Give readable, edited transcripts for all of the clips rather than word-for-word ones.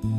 Hola.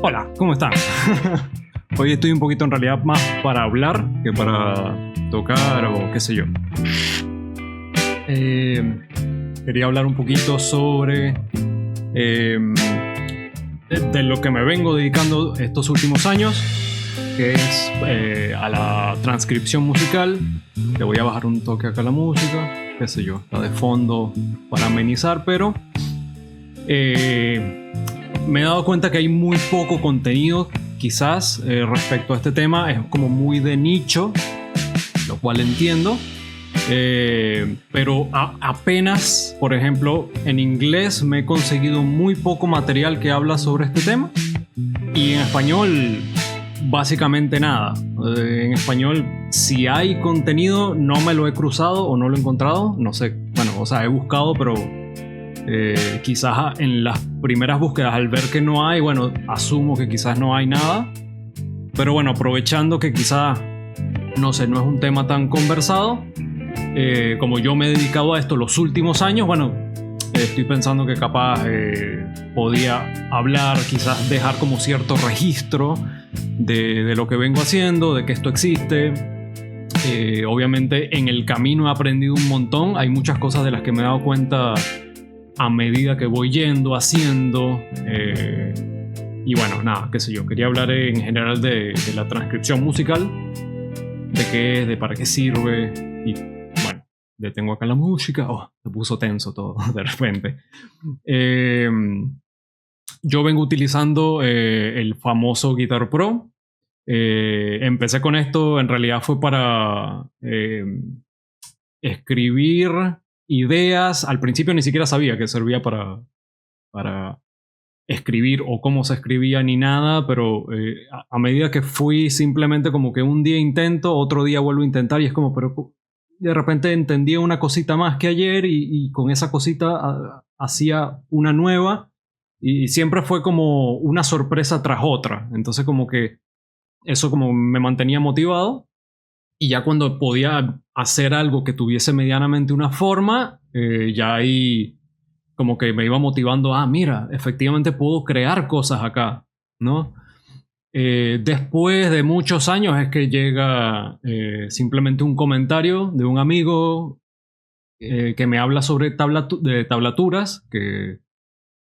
Hola, ¿cómo están? Hoy estoy un poquito en realidad más para hablar que para tocar o qué sé yo. Quería hablar un poquito sobre de lo que me vengo dedicando estos últimos años, que es a la transcripción musical. Le voy a bajar un toque acá a la música, qué sé yo, está de fondo para amenizar, pero me he dado cuenta que hay muy poco contenido quizás respecto a este tema. Es como muy de nicho, lo cual entiendo, pero apenas, por ejemplo, en inglés me he conseguido muy poco material que habla sobre este tema, y en español básicamente nada. En español, si hay contenido, no me lo he cruzado o no lo he encontrado, no sé, bueno, o sea, he buscado, pero quizás en las primeras búsquedas, al ver que no hay, bueno, asumo que quizás no hay nada. Pero bueno, aprovechando que quizás, no sé, no es un tema tan conversado, como yo me he dedicado a esto los últimos años, bueno, estoy pensando que capaz podía hablar, quizás dejar como cierto registro de lo que vengo haciendo, de que esto existe. Obviamente en el camino he aprendido un montón, hay muchas cosas de las que me he dado cuenta a medida que voy yendo, haciendo, y bueno, nada, qué sé yo, quería hablar en general de la transcripción musical, de qué es, de para qué sirve, y bueno, detengo acá la música. Se puso tenso todo de repente. Yo vengo utilizando el famoso Guitar Pro. Empecé con esto, en realidad fue para escribir ideas. Al principio ni siquiera sabía que servía para escribir o cómo se escribía ni nada, pero a medida que fui, simplemente como que un día intento, otro día vuelvo a intentar, y es como, pero de repente entendía una cosita más que ayer, y con esa cosita hacía una nueva, y siempre fue como una sorpresa tras otra. Entonces como que eso como me mantenía motivado. Y ya cuando podía hacer algo que tuviese medianamente una forma, ya ahí como que me iba motivando. Mira, efectivamente puedo crear cosas acá, ¿no? Después de muchos años es que llega simplemente un comentario de un amigo que me habla sobre de tablaturas, que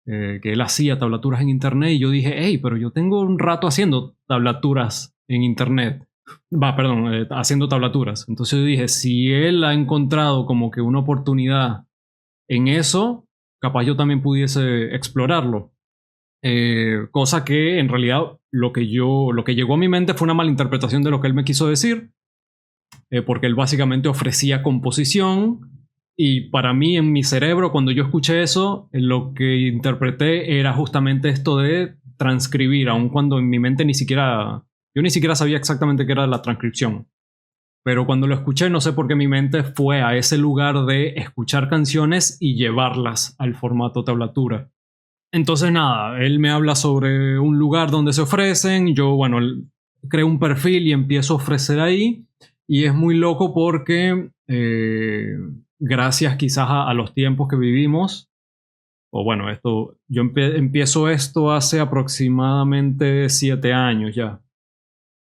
él hacía tablaturas en internet, y yo dije, hey, pero yo tengo un rato haciendo tablaturas en internet. Haciendo tablaturas. Entonces yo dije, si él ha encontrado como que una oportunidad en eso, capaz yo también pudiese explorarlo. Cosa que en realidad lo que llegó a mi mente fue una malinterpretación de lo que él me quiso decir, porque él básicamente ofrecía composición, y para mí, en mi cerebro, cuando yo escuché eso, lo que interpreté era justamente esto de transcribir, aun cuando en mi mente yo ni siquiera sabía exactamente qué era la transcripción. Pero cuando lo escuché, no sé por qué mi mente fue a ese lugar de escuchar canciones y llevarlas al formato tablatura. Entonces nada, él me habla sobre un lugar donde se ofrecen. Yo, bueno, creo un perfil y empiezo a ofrecer ahí. Y es muy loco porque gracias quizás a los tiempos que vivimos, o bueno, yo empiezo esto hace aproximadamente 7 años ya.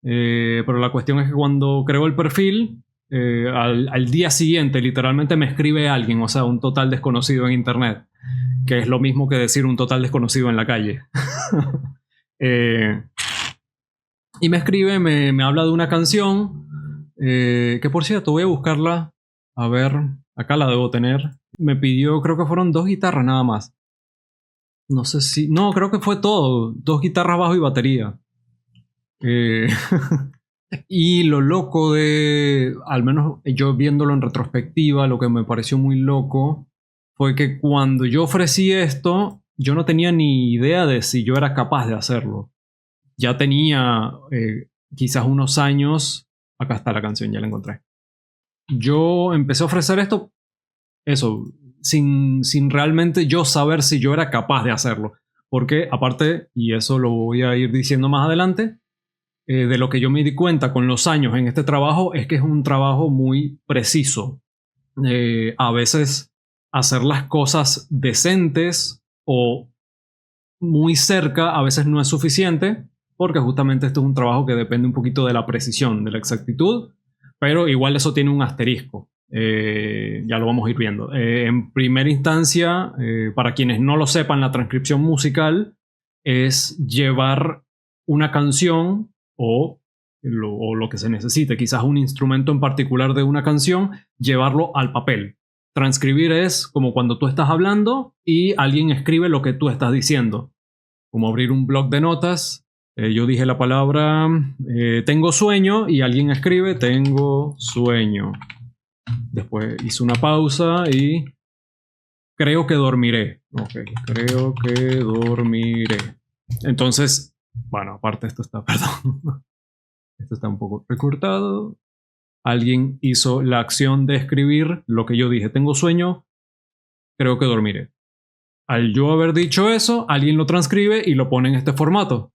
Pero la cuestión es que cuando creo el perfil, al día siguiente literalmente me escribe alguien, o sea, un total desconocido en internet, que es lo mismo que decir un total desconocido en la calle. Y me escribe, me habla de una canción, que por cierto voy a buscarla, a ver Acá la debo tener. Me pidió, creo que fueron 2 guitarras nada más. No sé si... No, creo que fue todo. 2 guitarras, bajo y batería. Eh, y lo loco de... Al menos yo viéndolo en retrospectiva, lo que me pareció muy loco fue que cuando yo ofrecí esto, yo no tenía ni idea de si yo era capaz de hacerlo. Ya tenía quizás unos años... Acá está la canción, ya la encontré. Yo empecé a ofrecer esto, eso, sin realmente yo saber si yo era capaz de hacerlo. Porque aparte, y eso lo voy a ir diciendo más adelante, de lo que yo me di cuenta con los años en este trabajo es que es un trabajo muy preciso. A veces hacer las cosas decentes o muy cerca a veces no es suficiente, porque justamente esto es un trabajo que depende un poquito de la precisión, de la exactitud, pero igual eso tiene un asterisco. Ya lo vamos a ir viendo. En primera instancia, para quienes no lo sepan, la transcripción musical es llevar una canción o lo que se necesite, quizás un instrumento en particular de una canción, llevarlo al papel. Transcribir es como cuando tú estás hablando y alguien escribe lo que tú estás diciendo. Como abrir un bloc de notas. Yo dije la palabra tengo sueño y alguien escribe tengo sueño. Después hice una pausa y creo que dormiré. Ok, creo que dormiré. Entonces, bueno, aparte esto está, perdón. Esto está un poco recortado. Alguien hizo la acción de escribir lo que yo dije. Tengo sueño, creo que dormiré. Al yo haber dicho eso, alguien lo transcribe y lo pone en este formato.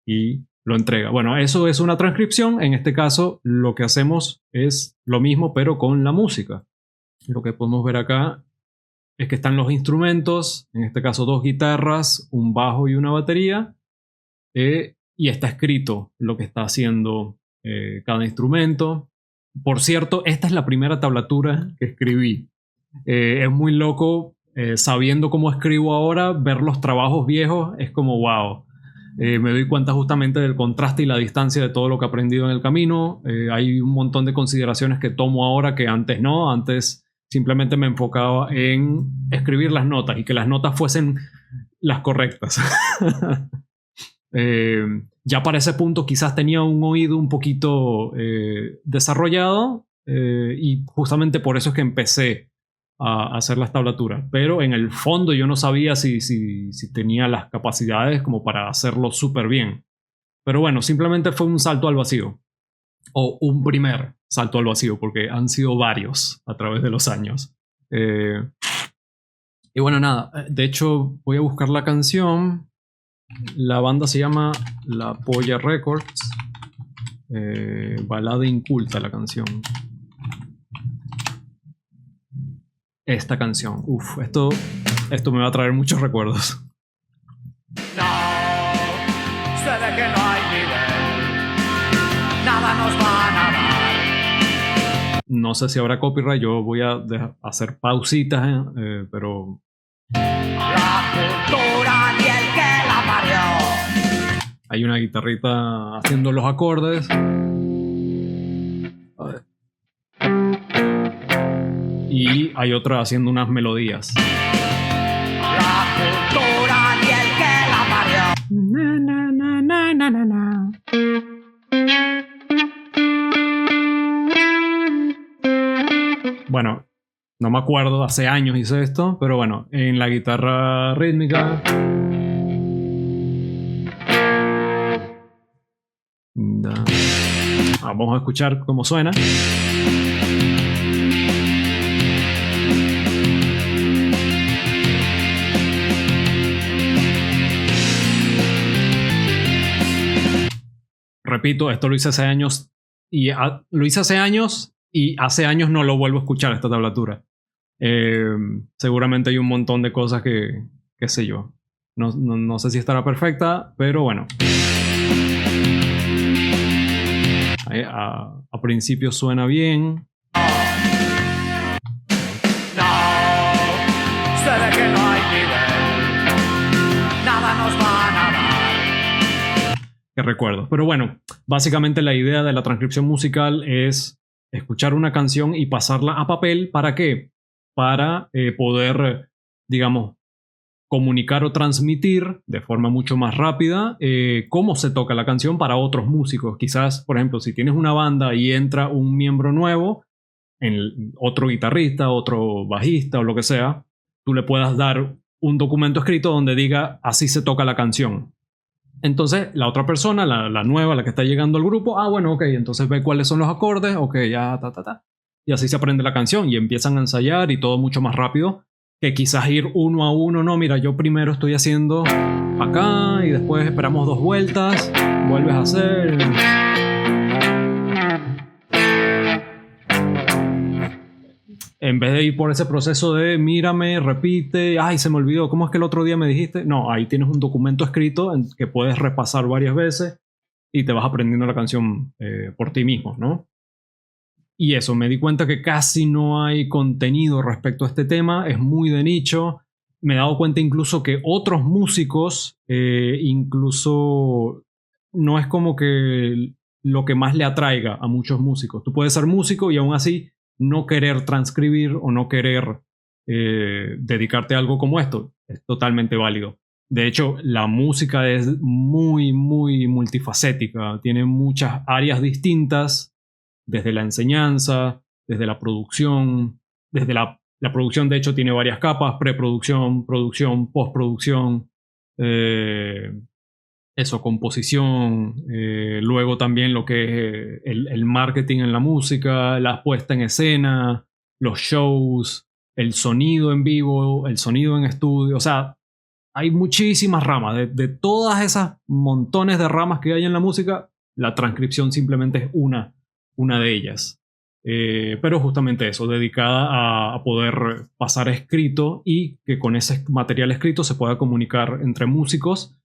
Y lo entrega. Bueno, eso es una transcripción. En este caso, lo que hacemos es lo mismo, pero con la música. Lo que podemos ver acá es que están los instrumentos. En este caso, 2 guitarras, un bajo y una batería. Y está escrito lo que está haciendo cada instrumento. Por cierto, esta es la primera tablatura que escribí. Es muy loco, sabiendo cómo escribo ahora, ver los trabajos viejos es como wow. Me doy cuenta justamente del contraste y la distancia de todo lo que he aprendido en el camino. Hay un montón de consideraciones que tomo ahora que antes no. Antes simplemente me enfocaba en escribir las notas y que las notas fuesen las correctas. Ya para ese punto quizás tenía un oído un poquito desarrollado y justamente por eso es que empecé a hacer las tablaturas, pero en el fondo yo no sabía si tenía las capacidades como para hacerlo súper bien. Pero bueno, simplemente fue un salto al vacío, o un primer salto al vacío, porque han sido varios a través de los años. Y bueno, nada, de hecho voy a buscar la canción. La banda se llama La Polla Records. Balada inculta la canción. Esta canción, esto me va a traer muchos recuerdos. No, se ve que no hay nivel, nada nos van a dar. No sé si habrá copyright, yo voy a hacer pausitas, pero... La cultura y el que la parió. Hay una guitarrita haciendo los acordes. A ver. Y hay otra haciendo unas melodías. La cultura y el que la parió. Na, na, na, na, na, na, na. Bueno, no me acuerdo, hace años hice esto, pero bueno, en la guitarra rítmica. Vamos a escuchar cómo suena. Repito, esto lo hice hace años y hace años no lo vuelvo a escuchar esta tablatura. Seguramente hay un montón de cosas que qué sé yo. No sé si estará perfecta, pero bueno. A principio suena bien. No, se ve que no hay nivel, nada nos van a dar. Que recuerdo. Pero bueno, básicamente la idea de la transcripción musical es escuchar una canción y pasarla a papel. ¿Para qué? para poder, digamos, comunicar o transmitir de forma mucho más rápida cómo se toca la canción para otros músicos. Quizás, por ejemplo, si tienes una banda y entra un miembro nuevo, otro guitarrista, otro bajista o lo que sea, tú le puedas dar un documento escrito donde diga así se toca la canción. Entonces la otra persona, la nueva, la que está llegando al grupo, bueno, ok, entonces ve cuáles son los acordes, ok, ya, y así se aprende la canción y empiezan a ensayar y todo mucho más rápido que quizás ir uno a uno. No, mira, yo primero estoy haciendo acá y después esperamos 2 vueltas, vuelves a hacer. En vez de ir por ese proceso de mírame, repite, ay, se me olvidó, ¿cómo es que el otro día me dijiste? No, ahí tienes un documento escrito que puedes repasar varias veces y te vas aprendiendo la canción por ti mismo, ¿no? Y eso, me di cuenta que casi no hay contenido respecto a este tema, es muy de nicho. Me he dado cuenta incluso que otros músicos, incluso no es como que lo que más le atraiga a muchos músicos. Tú puedes ser músico y aún así no querer transcribir o no querer dedicarte a algo como esto. Es totalmente válido. De hecho, la música es muy, muy multifacética. Tiene muchas áreas distintas, desde la enseñanza, desde la producción. Desde la producción, de hecho, tiene varias capas: preproducción, producción, postproducción. Eso, composición, luego también lo que es el marketing en la música, la puesta en escena, los shows, el sonido en vivo, el sonido en estudio. O sea, hay muchísimas ramas. De todas esas montones de ramas que hay en la música, la transcripción simplemente es una de ellas. Pero justamente eso, dedicada a poder pasar escrito y que con ese material escrito se pueda comunicar entre músicos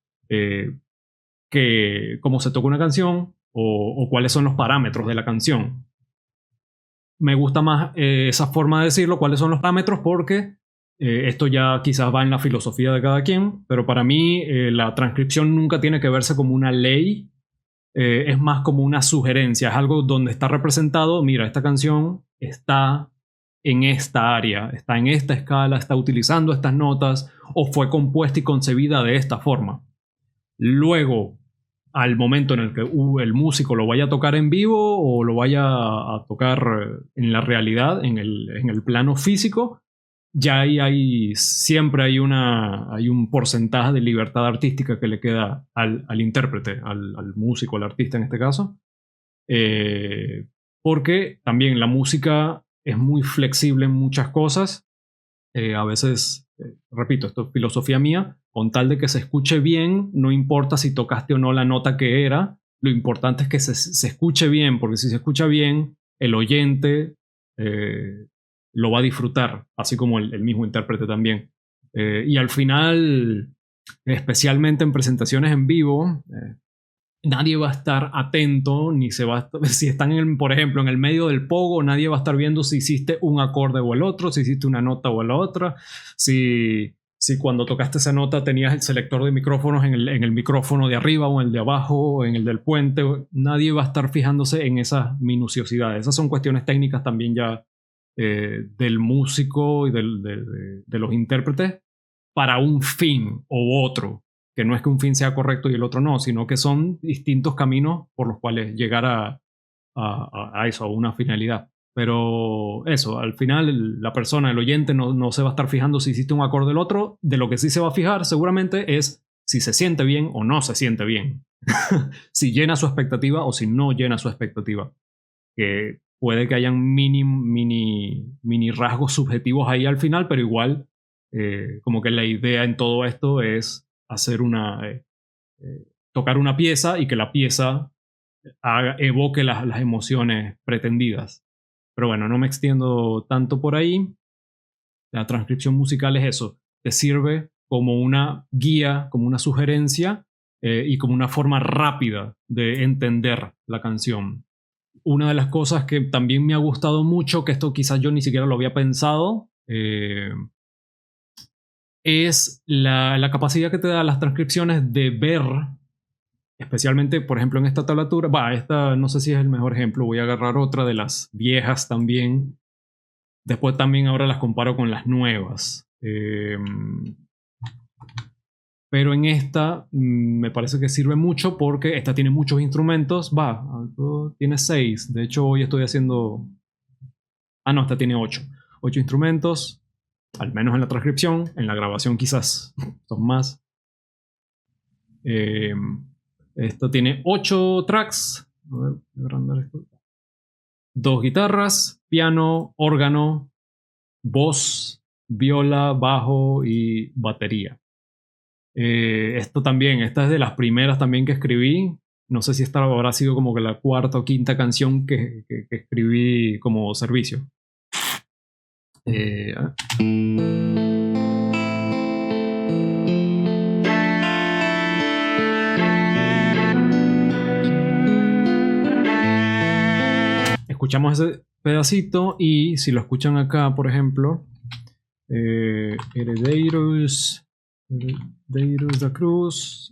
que cómo se toca una canción o cuáles son los parámetros de la canción. Me gusta más esa forma de decirlo, cuáles son los parámetros, porque esto ya quizás va en la filosofía de cada quien, pero para mí la transcripción nunca tiene que verse como una ley, es más como una sugerencia, es algo donde está representado, mira, esta canción está en esta área, está en esta escala, está utilizando estas notas o fue compuesta y concebida de esta forma. Luego, al momento en el que el músico lo vaya a tocar en vivo o lo vaya a tocar en la realidad, en el plano físico, ya ahí siempre hay un porcentaje de libertad artística que le queda al intérprete, al músico, al artista en este caso. Porque también la música es muy flexible en muchas cosas. A veces, repito, esto es filosofía mía, con tal de que se escuche bien, no importa si tocaste o no la nota que era, lo importante es que se escuche bien, porque si se escucha bien, el oyente lo va a disfrutar, así como el mismo intérprete también. Y al final, especialmente en presentaciones en vivo, nadie va a estar atento, ni se va a, si están, por ejemplo, en el medio del pogo, nadie va a estar viendo si hiciste un acorde o el otro, si hiciste una nota o la otra, si cuando tocaste esa nota tenías el selector de micrófonos en el micrófono de arriba o en el de abajo o en el del puente. Nadie va a estar fijándose en esas minuciosidades. Esas son cuestiones técnicas también ya del músico y de los intérpretes para un fin u otro, que no es que un fin sea correcto y el otro no, sino que son distintos caminos por los cuales llegar a eso, a una finalidad. Pero eso, al final la persona, el oyente, no se va a estar fijando si hiciste un acorde o el otro. De lo que sí se va a fijar seguramente es si se siente bien o no se siente bien. Si llena su expectativa o si no llena su expectativa. Que puede que hayan mini rasgos subjetivos ahí al final, pero igual como que la idea en todo esto es hacer tocar una pieza y que la pieza evoque las emociones pretendidas. Pero bueno, no me extiendo tanto por ahí. La transcripción musical es eso, te sirve como una guía, como una sugerencia y como una forma rápida de entender la canción. Una de las cosas que también me ha gustado mucho, que esto quizás yo ni siquiera lo había pensado, es la capacidad que te da las transcripciones de ver, especialmente, por ejemplo, en esta tablatura. Esta no sé si es el mejor ejemplo, voy a agarrar otra de las viejas también. Después también ahora las comparo con las nuevas. Pero en esta me parece que sirve mucho porque esta tiene muchos instrumentos. Tiene 6. De hecho, hoy estoy haciendo... no, esta tiene 8. 8 instrumentos, al menos en la transcripción. En la grabación quizás son más. Esto tiene 8 tracks. A ver, voy a agrandar esto. 2 guitarras, piano, órgano, voz, viola, bajo y batería. Esta es de las primeras también que escribí. No sé si esta habrá sido como que la cuarta o quinta canción que escribí como servicio. Escuchamos ese pedacito y si lo escuchan acá, por ejemplo, Herederos da Cruz.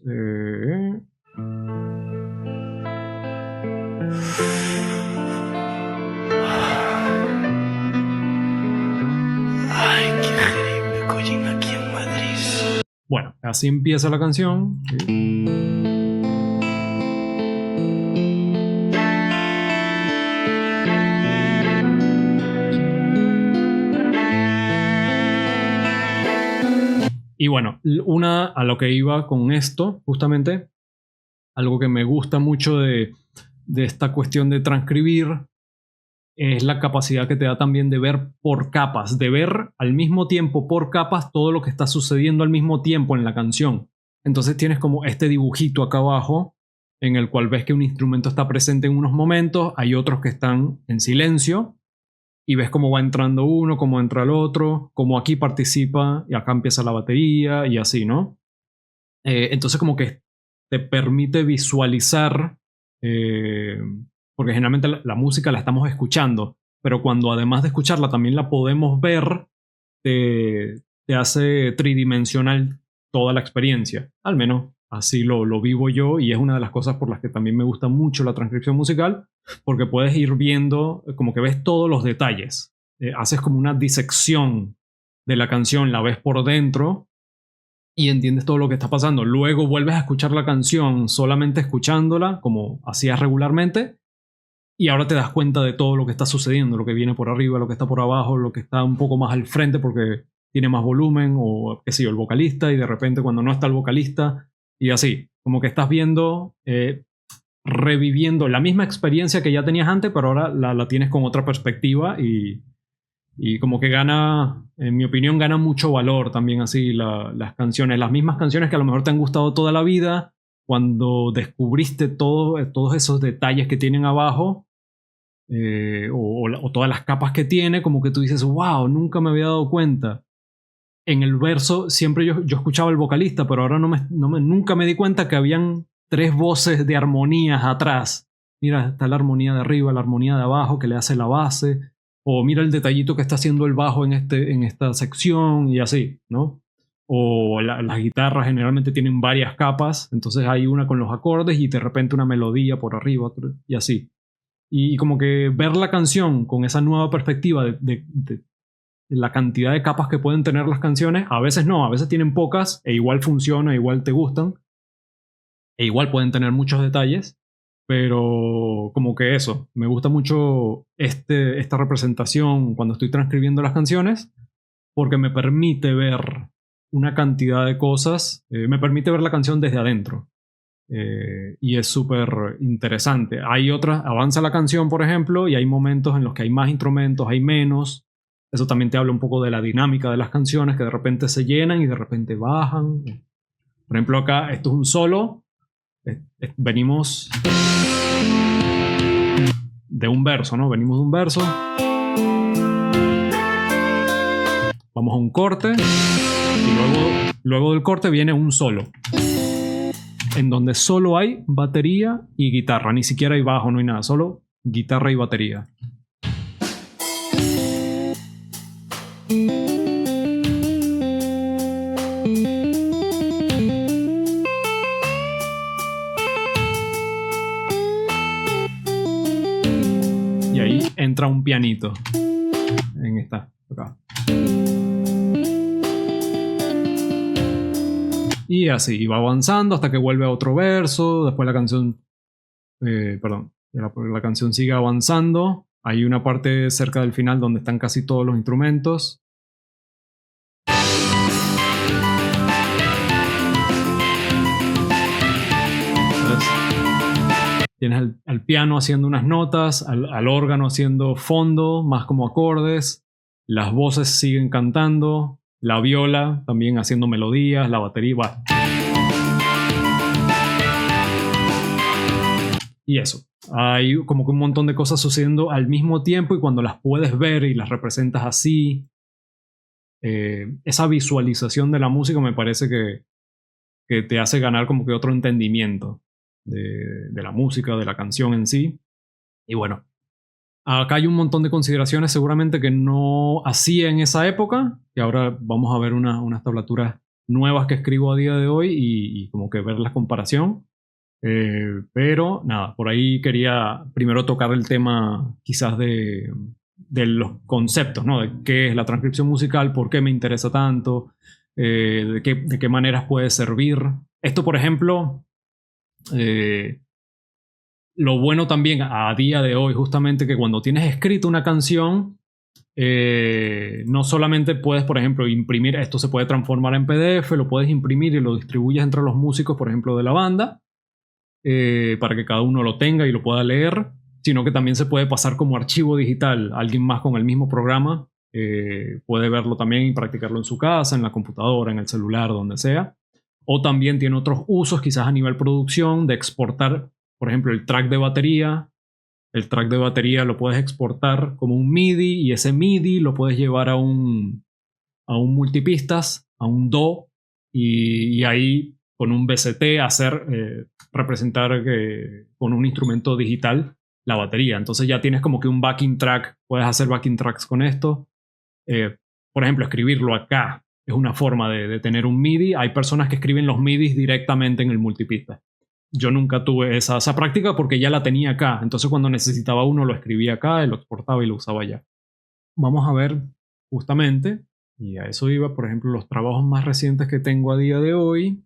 Ay, qué heavy me collín aquí en Madrid. Bueno, así empieza la canción. Y bueno, a lo que iba con esto, justamente, algo que me gusta mucho de esta cuestión de transcribir es la capacidad que te da también de ver por capas, de ver al mismo tiempo por capas todo lo que está sucediendo al mismo tiempo en la canción. Entonces tienes como este dibujito acá abajo en el cual ves que un instrumento está presente en unos momentos, hay otros que están en silencio y ves cómo va entrando uno, cómo entra el otro, cómo aquí participa y acá empieza la batería y así, ¿no? Entonces como que te permite visualizar, porque generalmente la música la estamos escuchando, pero cuando además de escucharla también la podemos ver, te hace tridimensional toda la experiencia. Al menos así lo vivo yo y es una de las cosas por las que también me gusta mucho la transcripción musical, porque puedes ir viendo, como que ves todos los detalles. Haces como una disección de la canción, la ves por dentro y entiendes todo lo que está pasando. Luego vuelves a escuchar la canción solamente escuchándola, como hacías regularmente, y ahora te das cuenta de todo lo que está sucediendo, lo que viene por arriba, lo que está por abajo, lo que está un poco más al frente porque tiene más volumen, o qué sé yo, el vocalista, y de repente cuando no está el vocalista, y así, como que estás viendo, reviviendo la misma experiencia que ya tenías antes, pero ahora la tienes con otra perspectiva y como que gana, en mi opinión, gana mucho valor también así las canciones, las mismas canciones que a lo mejor te han gustado toda la vida, cuando descubriste todos esos detalles que tienen abajo, o todas las capas que tiene, como que tú dices, wow, nunca me había dado cuenta. En el verso siempre yo escuchaba el vocalista, pero ahora nunca me di cuenta que habían 3 voces de armonías atrás. Mira, está la armonía de arriba, la armonía de abajo que le hace la base, o mira el detallito que está haciendo el bajo en esta sección y así, ¿no? O las guitarras generalmente tienen varias capas, entonces hay una con los acordes y de repente una melodía por arriba y así. Y como que ver la canción con esa nueva perspectiva de la cantidad de capas que pueden tener las canciones, a veces no, a veces tienen pocas e igual funciona, igual te gustan, e igual pueden tener muchos detalles, pero como que eso, me gusta mucho esta representación cuando estoy transcribiendo las canciones, porque me permite ver una cantidad de cosas, me permite ver la canción desde adentro. Y es súper interesante. Hay otras, avanza la canción, por ejemplo, y hay momentos en los que hay más instrumentos, hay menos. Eso también te habla un poco de la dinámica de las canciones, que de repente se llenan y de repente bajan. Por ejemplo, acá esto es un solo. Venimos de un verso, ¿no? Venimos de un verso. Vamos a un corte. Y luego del corte viene un solo, en donde solo hay batería y guitarra, ni siquiera hay bajo, no hay nada, solo guitarra y batería. Y ahí entra un pianito en esta. Y así, y va avanzando hasta que vuelve a otro verso, después la canción, la canción sigue avanzando. Hay una parte cerca del final donde están casi todos los instrumentos. Entonces, tienes al piano haciendo unas notas, al órgano haciendo fondo, más como acordes. Las voces siguen cantando, la viola también haciendo melodías, la batería. Va. Y eso. Hay como que un montón de cosas sucediendo al mismo tiempo y cuando las puedes ver y las representas así, esa visualización de la música me parece que te hace ganar como que otro entendimiento de la música, de la canción en sí. Y bueno, acá hay un montón de consideraciones seguramente que no hacía en esa época, y ahora vamos a ver unas tablaturas nuevas que escribo a día de hoy y como que ver la comparación. Pero nada, por ahí quería primero tocar el tema quizás de los conceptos, ¿no? De qué es la transcripción musical, por qué me interesa tanto, de qué maneras puede servir. Esto, por ejemplo, lo bueno también a día de hoy, justamente que cuando tienes escrito una canción, no solamente puedes, por ejemplo, imprimir, esto se puede transformar en PDF, lo puedes imprimir y lo distribuyes entre los músicos, por ejemplo, de la banda, para que cada uno lo tenga y lo pueda leer, sino que también se puede pasar como archivo digital. Alguien más con el mismo programa puede verlo también y practicarlo en su casa, en la computadora, en el celular, donde sea. O también tiene otros usos, quizás a nivel producción, de exportar, por ejemplo, el track de batería. El track de batería lo puedes exportar como un MIDI y ese MIDI lo puedes llevar a un multipistas, a un DAW, y ahí con un VST hacer representar con un instrumento digital la batería. Entonces ya tienes como que un backing track, puedes hacer backing tracks con esto. Por ejemplo, escribirlo acá es una forma de tener un MIDI. Hay personas que escriben los MIDIs directamente en el multipista. Yo nunca tuve esa práctica porque ya la tenía acá. Entonces cuando necesitaba uno lo escribía acá, lo exportaba y lo usaba allá. Vamos a ver justamente, y a eso iba, por ejemplo, los trabajos más recientes que tengo a día de hoy.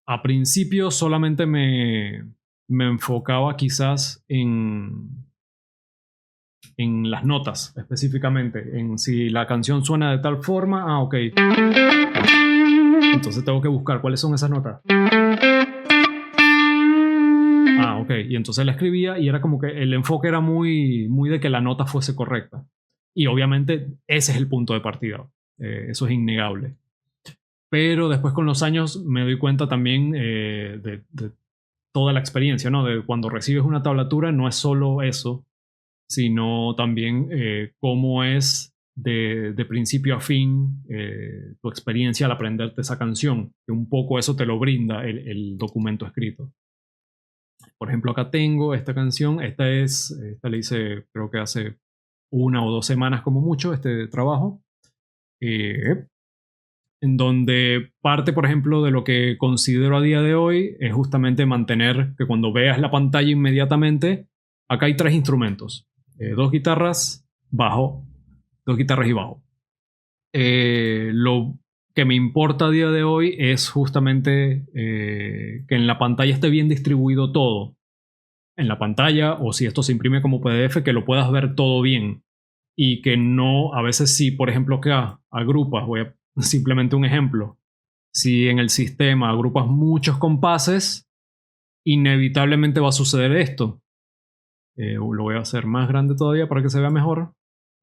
A principio solamente me enfocaba quizás en las notas específicamente, en si la canción suena de tal forma, ok. Entonces tengo que buscar cuáles son esas notas. Ok, y entonces la escribía y era como que el enfoque era muy, muy de que la nota fuese correcta. Y obviamente ese es el punto de partida, eso es innegable. Pero después con los años me doy cuenta también de toda la experiencia, ¿no? De cuando recibes una tablatura no es solo eso, sino también cómo es de principio a fin tu experiencia al aprenderte esa canción, que un poco eso te lo brinda el documento escrito. Por ejemplo, acá tengo esta canción, esta la hice creo que hace 1 o 2 semanas como mucho, este trabajo, en donde parte, por ejemplo, de lo que considero a día de hoy es justamente mantener que cuando veas la pantalla inmediatamente, acá hay 3 instrumentos, 2 guitarras, bajo, 2 guitarras y bajo. Lo que me importa a día de hoy es justamente que en la pantalla esté bien distribuido todo. En la pantalla, o si esto se imprime como PDF, que lo puedas ver todo bien. Y que no, a veces si, por ejemplo, que agrupas, voy a simplemente un ejemplo. Si en el sistema agrupas muchos compases, inevitablemente va a suceder esto. Lo voy a hacer más grande todavía para que se vea mejor.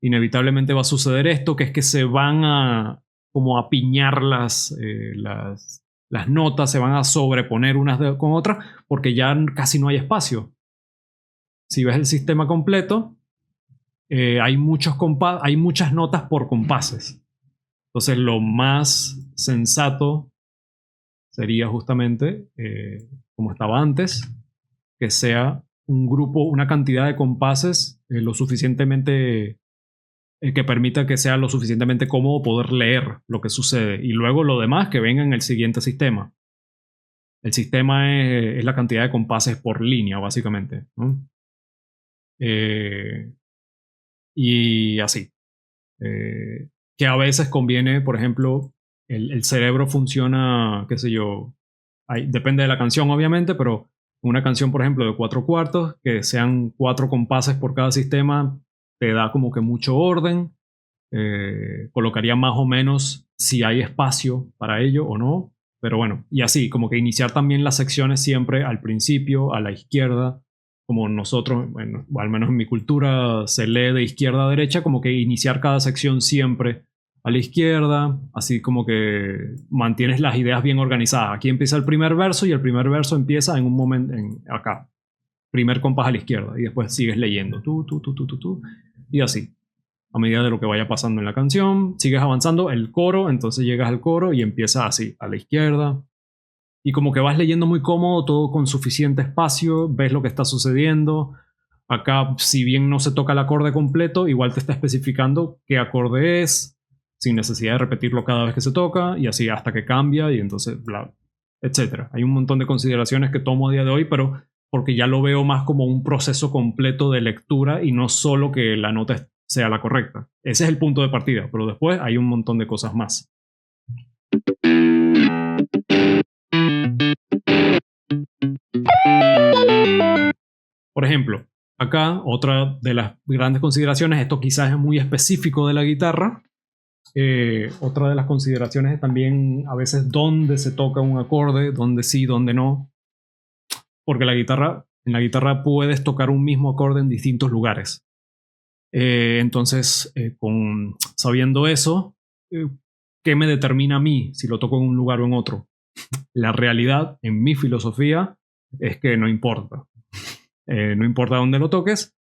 Inevitablemente va a suceder esto, que es que se van a como a piñar las notas, se van a sobreponer unas con otras, porque ya casi no hay espacio. Si ves el sistema completo, hay muchas notas por compases. Entonces lo más sensato sería justamente, como estaba antes, que sea un grupo, una cantidad de compases lo suficientemente que permita que sea lo suficientemente cómodo poder leer lo que sucede y luego lo demás que venga en el siguiente sistema. El sistema es la cantidad de compases por línea, básicamente, ¿no? Y así. Que a veces conviene, por ejemplo, el cerebro funciona, qué sé yo, depende de la canción obviamente, pero una canción, por ejemplo, de 4/4, que sean 4 compases por cada sistema, te da como que mucho orden. Colocaría más o menos si hay espacio para ello o no. Pero bueno, y así, como que iniciar también las secciones siempre al principio, a la izquierda, como nosotros, bueno, o al menos en mi cultura se lee de izquierda a derecha, como que iniciar cada sección siempre a la izquierda, así como que mantienes las ideas bien organizadas. Aquí empieza el primer verso y el primer verso empieza en un momento, acá, primer compás a la izquierda, y después sigues leyendo, y así. A medida de lo que vaya pasando en la canción, sigues avanzando el coro, entonces llegas al coro y empieza así, a la izquierda. Y como que vas leyendo muy cómodo, todo con suficiente espacio, ves lo que está sucediendo. Acá, si bien no se toca el acorde completo, igual te está especificando qué acorde es, sin necesidad de repetirlo cada vez que se toca, y así hasta que cambia, y entonces, bla, etc. Hay un montón de consideraciones que tomo a día de hoy, pero porque ya lo veo más como un proceso completo de lectura y no solo que la nota sea la correcta. Ese es el punto de partida, pero después hay un montón de cosas más. Por ejemplo, acá otra de las grandes consideraciones, esto quizás es muy específico de la guitarra. Otra de las consideraciones es también a veces dónde se toca un acorde, dónde sí, dónde no. Porque en la guitarra puedes tocar un mismo acorde en distintos lugares. Entonces, sabiendo eso, ¿qué me determina a mí si lo toco en un lugar o en otro? La realidad, en mi filosofía, es que no importa. No importa dónde lo toques.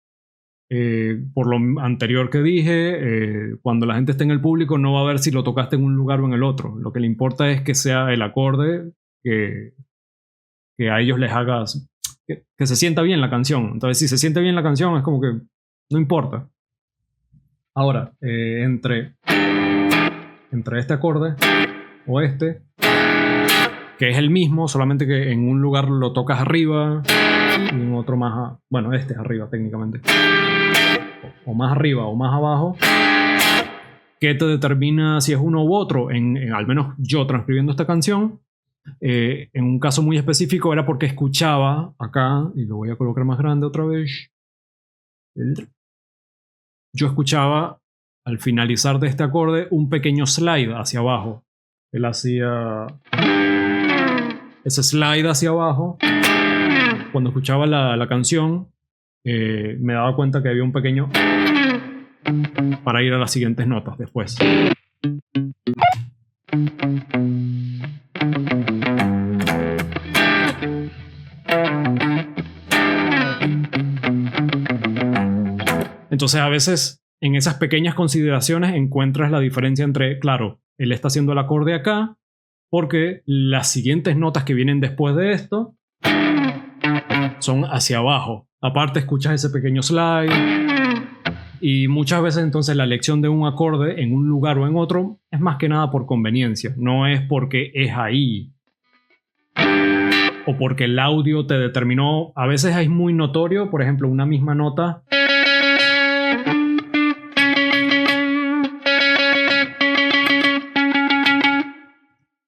Por lo anterior que dije, cuando la gente esté en el público no va a ver si lo tocaste en un lugar o en el otro. Lo que le importa es que sea el acorde que a ellos les haga que se sienta bien la canción. Entonces, si se siente bien la canción, es como que no importa. Ahora, entre este acorde o este, que es el mismo, solamente que en un lugar lo tocas arriba y en otro más... bueno, este es arriba técnicamente. O más arriba o más abajo. ¿Qué te determina si es uno u otro? Al menos yo transcribiendo esta canción, en un caso muy específico era porque escuchaba acá, y lo voy a colocar más grande otra vez. Yo escuchaba al finalizar de este acorde un pequeño slide hacia abajo. Él hacía ese slide hacia abajo. Cuando escuchaba la canción, me daba cuenta que había un pequeño para ir a las siguientes notas después. Entonces a veces en esas pequeñas consideraciones encuentras la diferencia entre, claro, él está haciendo el acorde acá porque las siguientes notas que vienen después de esto son hacia abajo. Aparte escuchas ese pequeño slide y muchas veces entonces la elección de un acorde en un lugar o en otro es más que nada por conveniencia, no es porque es ahí o porque el audio te determinó. A veces es muy notorio, por ejemplo, una misma nota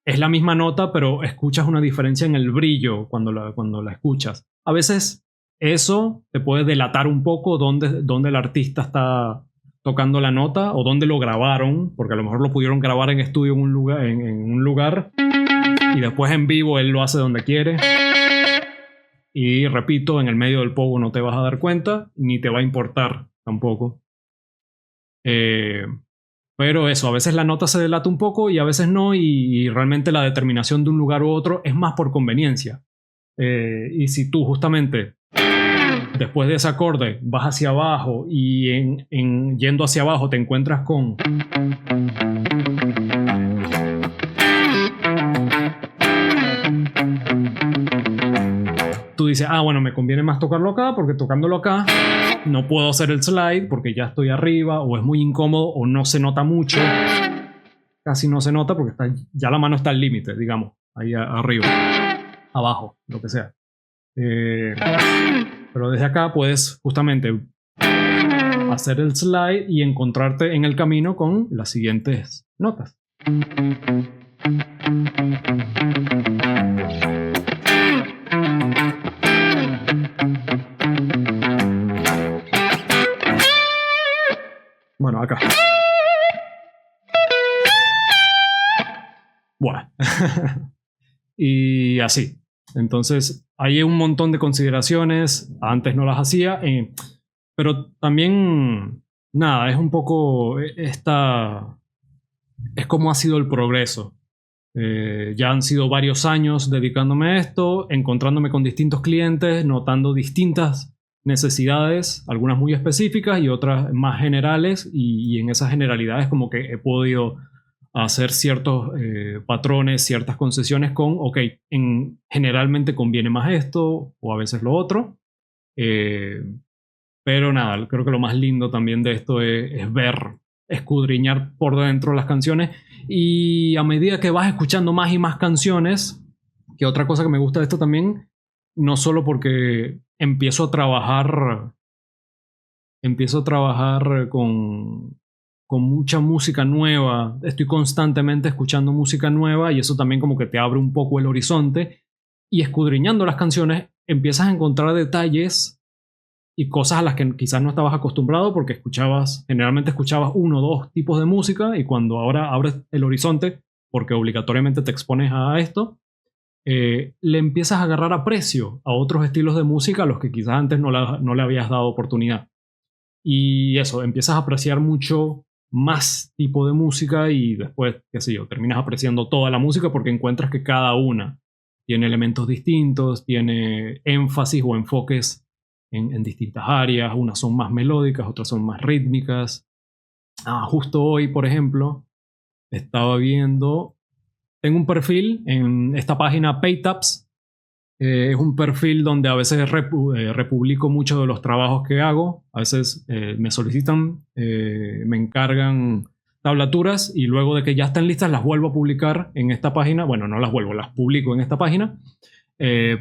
es la misma nota, pero escuchas una diferencia en el brillo cuando la escuchas. A veces eso te puede delatar un poco dónde el artista está tocando la nota o dónde lo grabaron, porque a lo mejor lo pudieron grabar en estudio en un lugar y después en vivo él lo hace donde quiere. Y repito, en el medio del pogo no te vas a dar cuenta, ni te va a importar tampoco. Pero eso, a veces la nota se delata un poco y a veces no, y realmente la determinación de un lugar u otro es más por conveniencia. Y si tú justamente después de ese acorde vas hacia abajo y yendo hacia abajo te encuentras con tú dices, bueno, me conviene más tocarlo acá porque tocándolo acá no puedo hacer el slide porque ya estoy arriba, o es muy incómodo, o no se nota mucho. Casi no se nota porque ya la mano está al límite, digamos, ahí arriba, abajo, lo que sea. Pero desde acá puedes justamente hacer el slide y encontrarte en el camino con las siguientes notas. Bueno, acá. Bueno. Y así. Entonces, hay un montón de consideraciones. Antes no las hacía. Pero también, nada, es un poco esta... Es como ha sido el progreso. Ya han sido varios años dedicándome a esto, encontrándome con distintos clientes, notando distintas necesidades, algunas muy específicas y otras más generales, y en esas generalidades como que he podido hacer ciertos patrones, ciertas concesiones con, ok, generalmente conviene más esto o a veces lo otro. Pero nada, creo que lo más lindo también de esto es ver, escudriñar por dentro las canciones, y a medida que vas escuchando más y más canciones, que otra cosa que me gusta de esto también, no solo porque empiezo a trabajar con mucha música nueva, estoy constantemente escuchando música nueva y eso también como que te abre un poco el horizonte, y escudriñando las canciones empiezas a encontrar detalles y cosas a las que quizás no estabas acostumbrado porque generalmente escuchabas uno o dos tipos de música, y cuando ahora abres el horizonte, porque obligatoriamente te expones a esto, le empiezas a agarrar aprecio a otros estilos de música a los que quizás antes no le habías dado oportunidad. Y eso, empiezas a apreciar mucho más tipo de música, y después, qué sé yo, terminas apreciando toda la música porque encuentras que cada una tiene elementos distintos, tiene énfasis o enfoques en distintas áreas. Unas son más melódicas, otras son más rítmicas. Justo hoy, por ejemplo, estaba viendo, tengo un perfil en esta página Paytaps. Es un perfil donde a veces republico muchos de los trabajos que hago. A veces me solicitan, me encargan tablaturas, y luego de que ya están listas las vuelvo a publicar en esta página. Bueno, no las vuelvo, las publico en esta página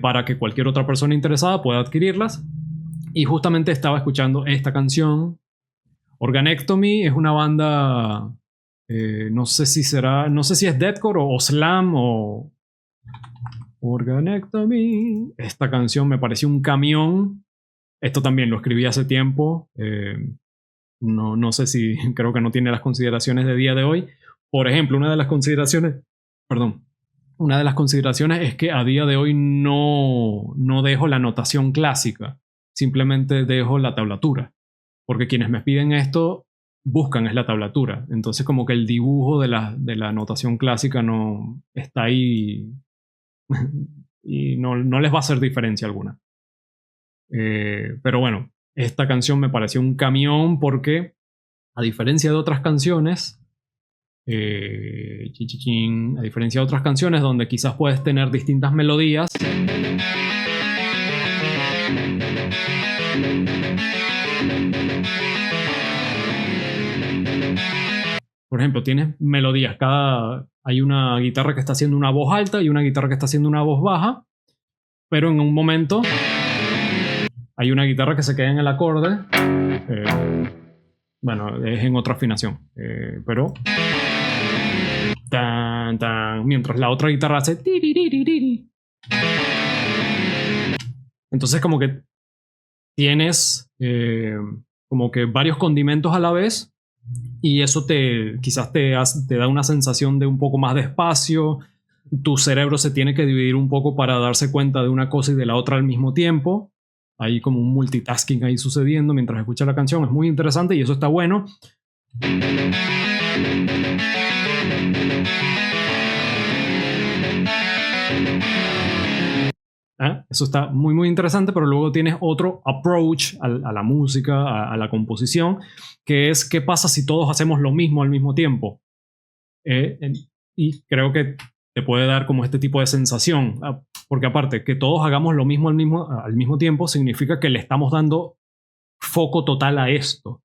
para que cualquier otra persona interesada pueda adquirirlas. Y justamente estaba escuchando esta canción. Organectomy es una banda, no sé si es deathcore o slam o... Organectomy. Esta canción me pareció un camión. Esto también lo escribí hace tiempo. No sé si, creo que no tiene las consideraciones de día de hoy. Por ejemplo, una de las consideraciones es que a día de hoy no dejo la notación clásica. Simplemente dejo la tablatura, porque quienes me piden esto buscan es la tablatura. Entonces como que el dibujo de la notación clásica no está ahí y no les va a hacer diferencia alguna. Pero bueno, esta canción me pareció un camión porque, a diferencia de otras canciones, donde quizás puedes tener distintas melodías, por ejemplo, tienes melodías. Hay una guitarra que está haciendo una voz alta y una guitarra que está haciendo una voz baja, pero en un momento hay una guitarra que se queda en el acorde. Bueno, es en otra afinación, pero mientras la otra guitarra hace entonces como que tienes como que varios condimentos a la vez, y eso quizás te da una sensación de un poco más de espacio. Tu cerebro se tiene que dividir un poco para darse cuenta de una cosa y de la otra al mismo tiempo. Hay como un multitasking ahí sucediendo mientras escuchas la canción. Es muy interesante y eso está bueno. Eso está muy muy interesante, pero luego tienes otro approach a la música, a la composición, que es qué pasa si todos hacemos lo mismo al mismo tiempo. Y creo que te puede dar como este tipo de sensación, porque aparte que todos hagamos lo mismo al mismo tiempo significa que le estamos dando foco total a esto,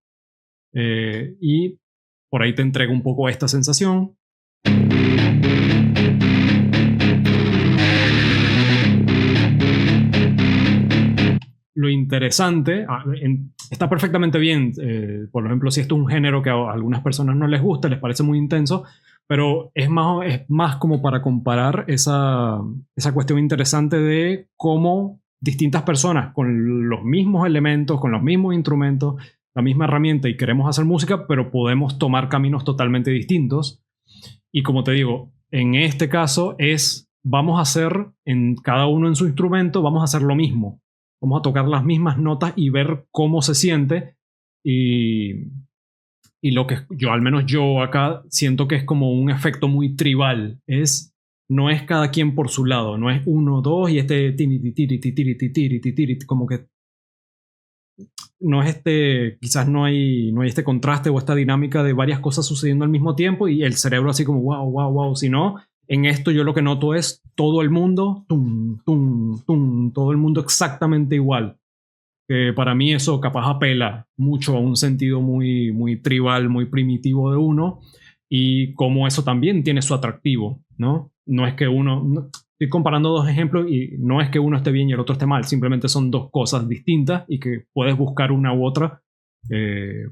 y por ahí te entrega un poco esta sensación. Lo interesante, está perfectamente bien, por ejemplo, si esto es un género que a algunas personas no les gusta, les parece muy intenso, pero es más como para comparar esa cuestión interesante de cómo distintas personas con los mismos elementos, con los mismos instrumentos, la misma herramienta y queremos hacer música, pero podemos tomar caminos totalmente distintos. Y como te digo, en este caso vamos a hacer, en cada uno en su instrumento, vamos a hacer lo mismo. Vamos a tocar las mismas notas y ver cómo se siente. Y lo que al menos yo acá siento que es como un efecto muy tribal. No es cada quien por su lado, no es uno, dos y como que no es quizás no hay este contraste o esta dinámica de varias cosas sucediendo al mismo tiempo y el cerebro así como wow, wow, wow, sino en esto yo lo que noto es todo el mundo, todo el mundo exactamente igual. Para mí eso capaz apela mucho a un sentido muy, muy tribal, muy primitivo de uno, y como eso también tiene su atractivo, ¿no? No es que estoy comparando dos ejemplos y no es que uno esté bien y el otro esté mal, simplemente son dos cosas distintas y que puedes buscar una u otra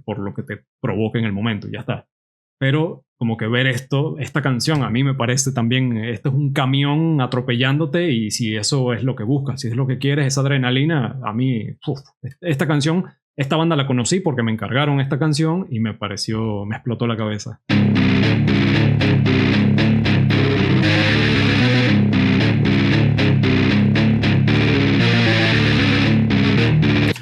por lo que te provoque en el momento, y ya está. Pero como que ver esta canción, a mí me parece también, esto es un camión atropellándote y si eso es lo que buscas, si es lo que quieres, esa adrenalina, a mí, esta canción, esta banda la conocí porque me encargaron esta canción y me explotó la cabeza.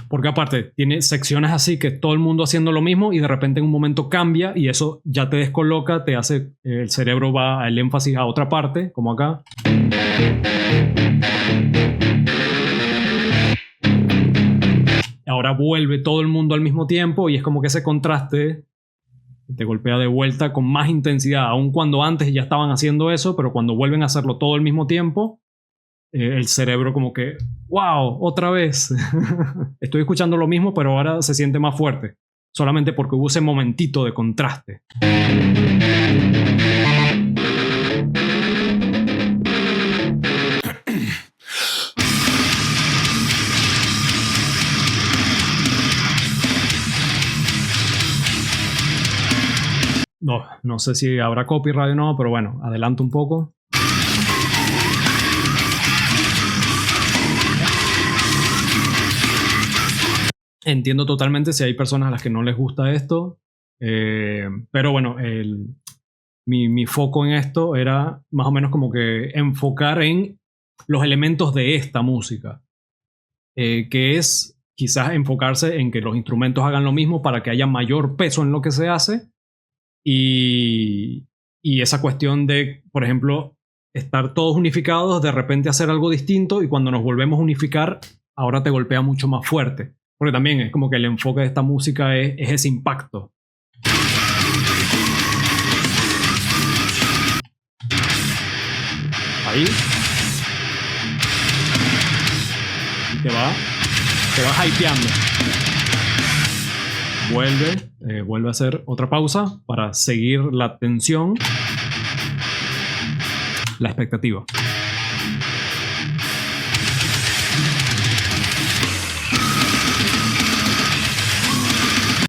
Porque aparte tiene secciones así que todo el mundo haciendo lo mismo y de repente en un momento cambia y eso ya te descoloca, te hace, el cerebro va el énfasis a otra parte, como acá. Ahora vuelve todo el mundo al mismo tiempo y es como que ese contraste te golpea de vuelta con más intensidad, aun cuando antes ya estaban haciendo eso, pero cuando vuelven a hacerlo todo al mismo tiempo, el cerebro como que, wow, otra vez. Estoy escuchando lo mismo, pero ahora se siente más fuerte. Solamente porque hubo ese momentito de contraste. No sé si habrá copyright o no, pero bueno, adelanto un poco. Entiendo totalmente si hay personas a las que no les gusta esto, pero bueno, mi foco en esto era más o menos como que enfocar en los elementos de esta música, que es quizás enfocarse en que los instrumentos hagan lo mismo para que haya mayor peso en lo que se hace y esa cuestión de, por ejemplo, estar todos unificados, de repente hacer algo distinto y cuando nos volvemos a unificar, ahora te golpea mucho más fuerte. Porque también es como que el enfoque de esta música es ese impacto. Ahí. Y te va hypeando. Vuelve a hacer otra pausa para seguir la tensión, la expectativa.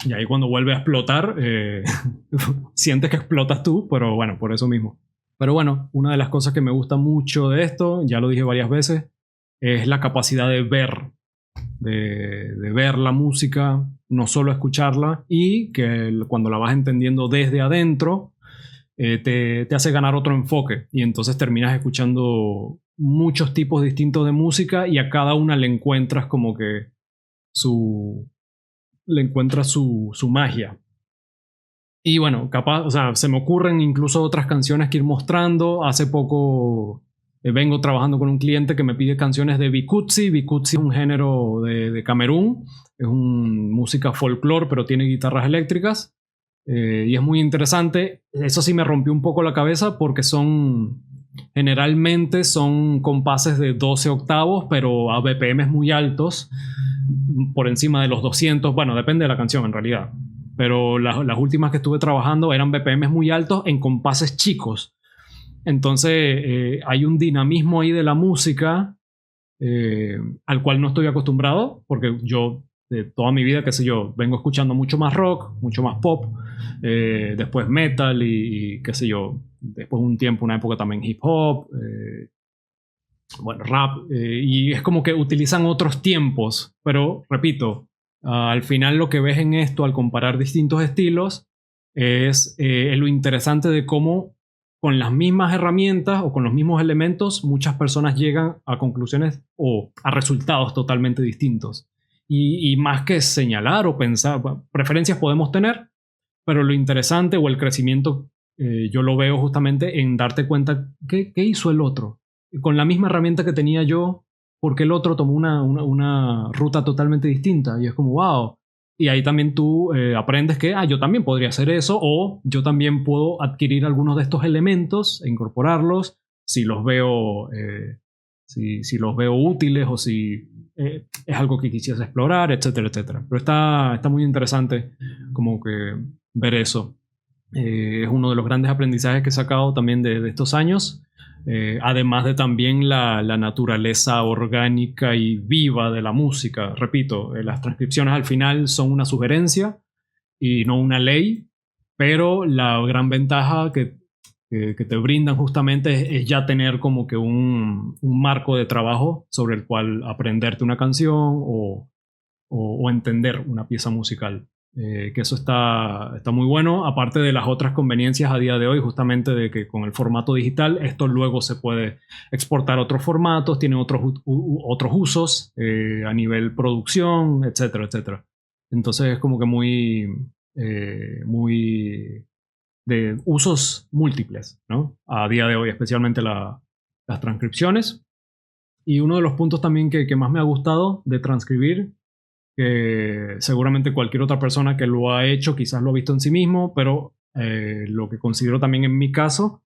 Y ahí cuando vuelve a explotar, sientes que explotas tú, pero bueno, por eso mismo. Pero bueno, una de las cosas que me gusta mucho de esto, ya lo dije varias veces, es la capacidad de ver. De ver la música, no solo escucharla, y que cuando la vas entendiendo desde adentro, te hace ganar otro enfoque. Y entonces terminas escuchando muchos tipos distintos de música y a cada una le encuentras como que su magia. Y bueno, capaz, o sea, se me ocurren incluso otras canciones que ir mostrando. Hace poco vengo trabajando con un cliente que me pide canciones de Bikutsi. Bikutsi es un género de Camerún, es música folclore, pero tiene guitarras eléctricas. Y es muy interesante. Eso sí me rompió un poco la cabeza porque generalmente son compases de 12 octavos, pero a BPMs muy altos, por encima de los 200, bueno, depende de la canción en realidad, pero las últimas que estuve trabajando eran BPMs muy altos en compases chicos. Entonces hay un dinamismo ahí de la música al cual no estoy acostumbrado, porque yo de toda mi vida, qué sé yo, vengo escuchando mucho más rock, mucho más pop, después metal y qué sé yo, después un tiempo, una época también hip hop, bueno, rap, y es como que utilizan otros tiempos, pero repito, Al final lo que ves en esto al comparar distintos estilos es lo interesante de cómo con las mismas herramientas o con los mismos elementos muchas personas llegan a conclusiones o a resultados totalmente distintos. Y más que señalar o pensar, preferencias podemos tener, pero lo interesante o el crecimiento yo lo veo justamente en darte cuenta qué hizo el otro. Con la misma herramienta que tenía yo, porque el otro tomó una ruta totalmente distinta. Y es como, wow. Y ahí también tú aprendes que yo también podría hacer eso, o yo también puedo adquirir algunos de estos elementos e incorporarlos si los veo, si los veo útiles o si es algo que quisiese explorar, etcétera, etcétera. Pero está muy interesante como que ver eso. Es uno de los grandes aprendizajes que he sacado también de estos años. Además de también la naturaleza orgánica y viva de la música. Repito, las transcripciones al final son una sugerencia y no una ley, pero la gran ventaja que te brindan justamente es ya tener como que un marco de trabajo sobre el cual aprenderte una canción o entender una pieza musical. Que eso está muy bueno, aparte de las otras conveniencias a día de hoy, justamente de que con el formato digital esto luego se puede exportar a otros formatos, tiene otros usos a nivel producción, etcétera, etcétera. Entonces es como que muy de usos múltiples, ¿no? A día de hoy, especialmente las transcripciones. Y uno de los puntos también que más me ha gustado de transcribir, que seguramente cualquier otra persona que lo ha hecho quizás lo ha visto en sí mismo, pero lo que considero también en mi caso,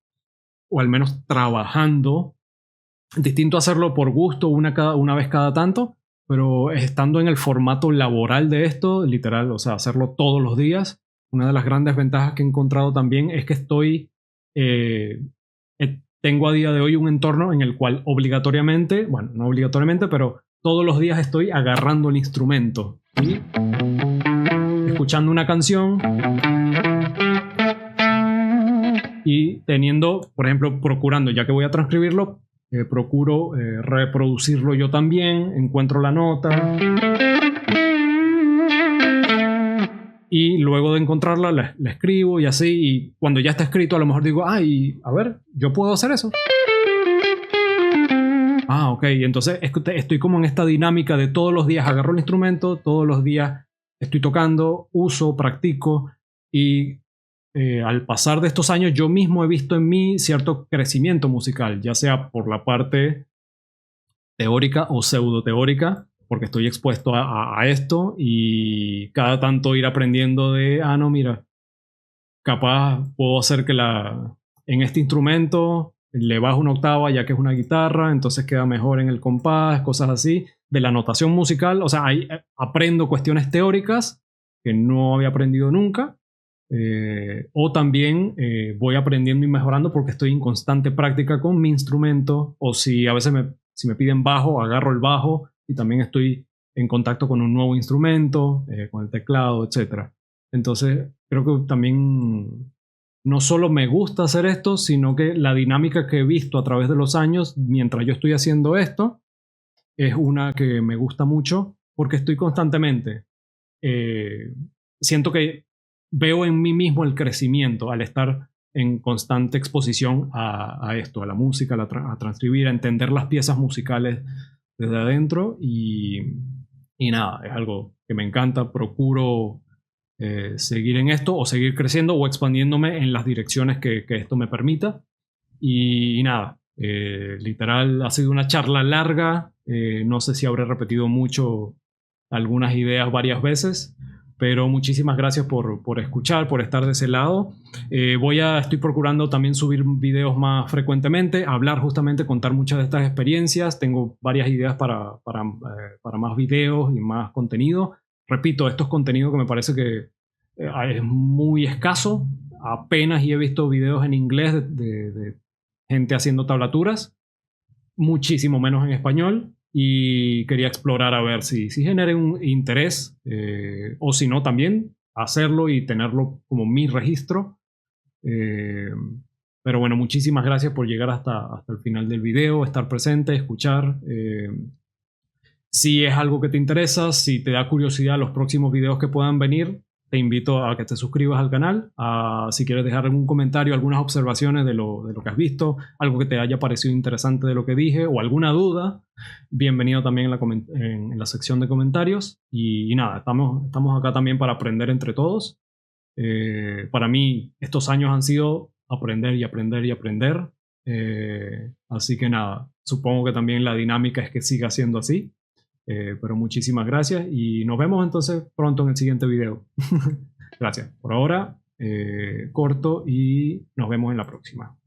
o al menos trabajando, distinto hacerlo por gusto una vez cada tanto, pero estando en el formato laboral de esto, literal, o sea, hacerlo todos los días, una de las grandes ventajas que he encontrado también es que tengo a día de hoy un entorno en el cual obligatoriamente, bueno, no obligatoriamente, pero todos los días estoy agarrando el instrumento y escuchando una canción y teniendo, por ejemplo, procurando, ya que voy a transcribirlo, procuro reproducirlo yo también, encuentro la nota y luego de encontrarla la escribo y así, y cuando ya está escrito a lo mejor digo, a ver, yo puedo hacer eso. Ok, entonces estoy como en esta dinámica de todos los días agarro el instrumento, todos los días estoy tocando, uso, practico y al pasar de estos años yo mismo he visto en mí cierto crecimiento musical, ya sea por la parte teórica o pseudo teórica, porque estoy expuesto a esto y cada tanto ir aprendiendo de, no, mira, capaz puedo hacer que en este instrumento le bajo una octava ya que es una guitarra, entonces queda mejor en el compás, cosas así, de la notación musical, o sea, ahí aprendo cuestiones teóricas que no había aprendido nunca, o también voy aprendiendo y mejorando porque estoy en constante práctica con mi instrumento, o si a veces si me piden bajo, agarro el bajo y también estoy en contacto con un nuevo instrumento, con el teclado, etc. Entonces, creo que también no solo me gusta hacer esto, sino que la dinámica que he visto a través de los años mientras yo estoy haciendo esto es una que me gusta mucho porque estoy constantemente, siento que veo en mí mismo el crecimiento al estar en constante exposición a esto, a la música, a transcribir, a entender las piezas musicales desde adentro y nada, es algo que me encanta, procuro seguir en esto o seguir creciendo o expandiéndome en las direcciones que esto me permita y nada, literal ha sido una charla larga, no sé si habré repetido mucho algunas ideas varias veces, pero muchísimas gracias por escuchar, por estar de ese lado. Estoy procurando también subir videos más frecuentemente, hablar justamente, contar muchas de estas experiencias. Tengo varias ideas para más videos y más contenido. Repito, esto es contenido que me parece que es muy escaso. Apenas he visto videos en inglés de gente haciendo tablaturas, muchísimo menos en español. Y quería explorar a ver si genera un interés o si no también hacerlo y tenerlo como mi registro. Pero bueno, muchísimas gracias por llegar hasta el final del video, estar presente, escuchar. Si es algo que te interesa, si te da curiosidad los próximos videos que puedan venir, te invito a que te suscribas al canal. Si quieres dejar algún comentario, algunas observaciones de lo que has visto, algo que te haya parecido interesante de lo que dije o alguna duda, bienvenido también en la sección de comentarios. Y nada, estamos acá también para aprender entre todos. Para mí estos años han sido aprender y aprender y aprender. Así que nada, supongo que también la dinámica es que siga siendo así. Pero muchísimas gracias y nos vemos entonces pronto en el siguiente video. Gracias. Por ahora, corto y nos vemos en la próxima.